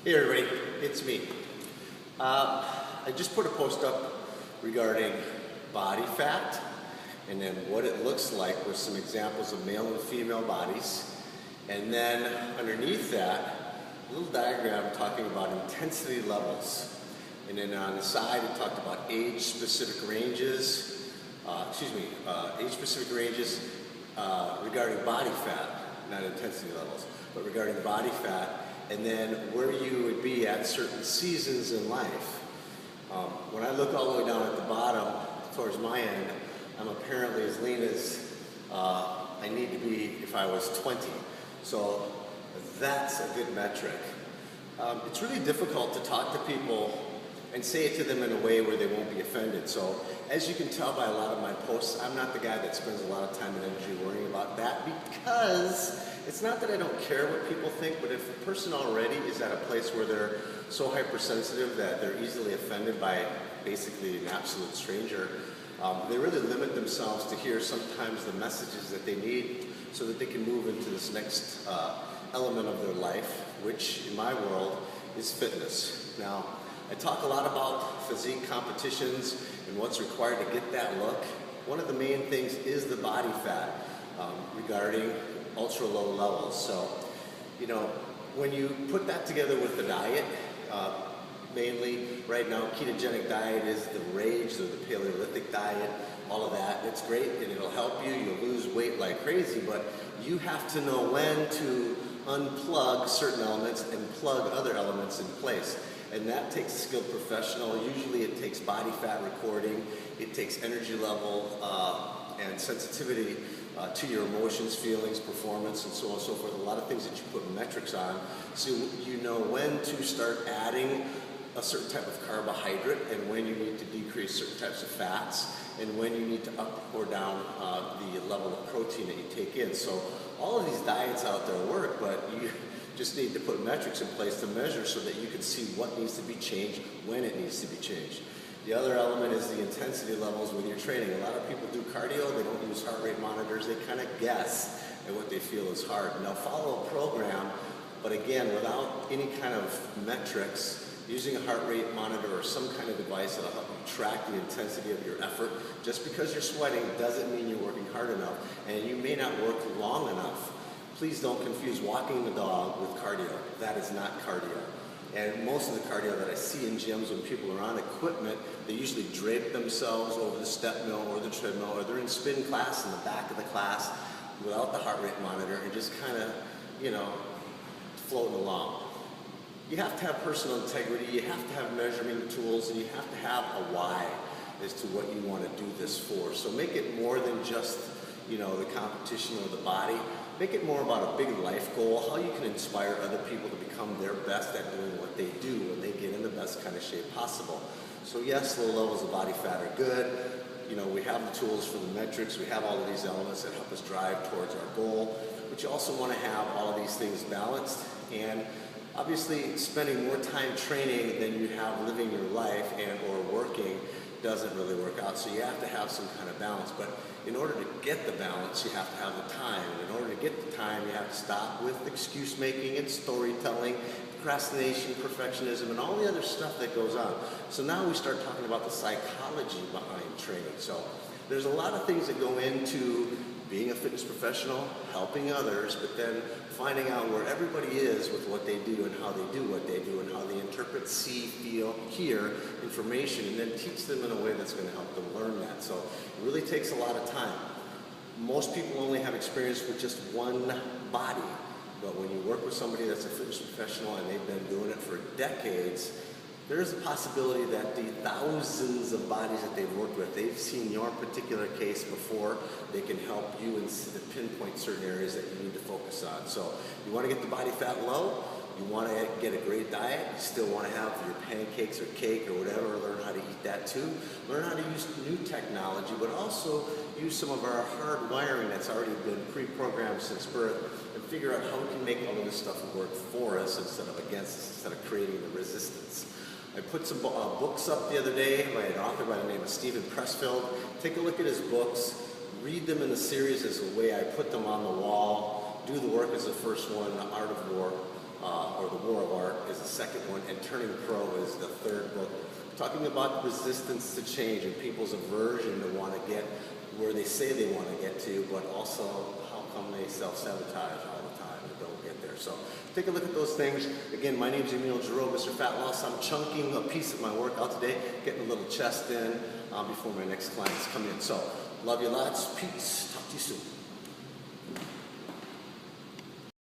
Hey everybody, it's me. I just put a post up regarding body fat and then what it looks like with some examples of male and female bodies. And then underneath that, a little diagram talking about intensity levels. And then on the side it talked about age-specific ranges, age-specific ranges regarding body fat, not intensity levels, but regarding body fat. And then where you would be at certain seasons in life. When I look all the way down at the bottom, towards my end, I'm apparently as lean as I need to be if I was 20. So that's a good metric. It's really difficult to talk to people and say it to them in a way where they won't be offended. So as you can tell by a lot of my posts, I'm not the guy that spends a lot of time and energy worrying about that, because it's not that I don't care what people think, but if a person already is at a place where they're so hypersensitive that they're easily offended by basically an absolute stranger, they really limit themselves to hear sometimes the messages that they need so that they can move into this next element of their life, which in my world is fitness. Now, I talk a lot about physique competitions and what's required to get that look. One of the main things is the body fat regarding ultra low levels. So, you know, when you put that together with the diet, mainly right now ketogenic diet is the rage, or the Paleolithic diet, all of that. It's great and it'll help you. You'll lose weight like crazy, but you have to know when to unplug certain elements and plug other elements in place. And that takes a skilled professional. Usually it takes body fat recording, it takes energy level and sensitivity to your emotions, feelings, performance, and so on and so forth. A lot of things that you put metrics on, so you know when to start adding a certain type of carbohydrate and when you need to decrease certain types of fats and when you need to up or down the level of protein that you take in. So all of these diets out there work, but you just need to put metrics in place to measure so that you can see what needs to be changed, when it needs to be changed. The other element is the intensity levels with your training. A lot of people do cardio, they don't use heart rate monitors, they kind of guess at what they feel is hard. Now follow a program, but again, without any kind of metrics, using a heart rate monitor or some kind of device that'll help you track the intensity of your effort. Just because you're sweating doesn't mean you're working hard enough, and you may not work long enough. Please don't confuse walking the dog with cardio. That is not cardio. And most of the cardio that I see in gyms when people are on equipment, they usually drape themselves over the step mill or the treadmill, or they're in spin class in the back of the class without the heart rate monitor and just kind of, you know, floating along. You have to have personal integrity, you have to have measurement tools, and you have to have a why as to what you want to do this for. So make it more than just, you know, the competition or the body. Make it more about a big life goal, how you can inspire other people to become their best at doing what they do when they get in the best kind of shape possible. So yes, low levels of body fat are good. You know, we have the tools for the metrics, we have all of these elements that help us drive towards our goal, but you also want to have all of these things balanced. And obviously spending more time training than you have living your life and or working doesn't really work out. So you have to have some kind of balance. But in order to get the balance, you have to have the time. And in order to get the time, you have to stop with excuse making and storytelling, procrastination, perfectionism, and all the other stuff that goes on. So now we start talking about the psychology behind training. So there's a lot of things that go into being a fitness professional, helping others, but then finding out where everybody is with what they do and how they do what they do and how they interpret, see, feel, hear information, and then teach them in a way that's going to help them learn that. So it really takes a lot of time. Most people only have experience with just one body, but when you work with somebody that's a fitness professional and they've been doing it for decades, there's a possibility that the thousands of bodies that they've worked with, they've seen your particular case before. They can help you and pinpoint certain areas that you need to focus on. So you want to get the body fat low, you want to get a great diet, you still want to have your pancakes or cake or whatever, learn how to eat that too. Learn how to use new technology, but also use some of our hard wiring that's already been pre-programmed since birth, and figure out how we can make all of this stuff work for us instead of against us, instead of creating the resistance. I put some books up the other day by an author by the name of Stephen Pressfield. Take a look at his books, read them in the series as the way I put them on the wall. Do the Work is the first one, The Art of War, or The War of Art is the second one, and Turning Pro is the third book, talking about resistance to change and people's aversion to want to get where they say they want to get to, but also how come they self-sabotage all the time and don't get there. So take a look at those things. Again, my name is Emile Jarreau, Mr. Fat Loss. I'm chunking a piece of my workout today, getting a little chest in before my next clients come in. So love you lots. Peace. Talk to you soon.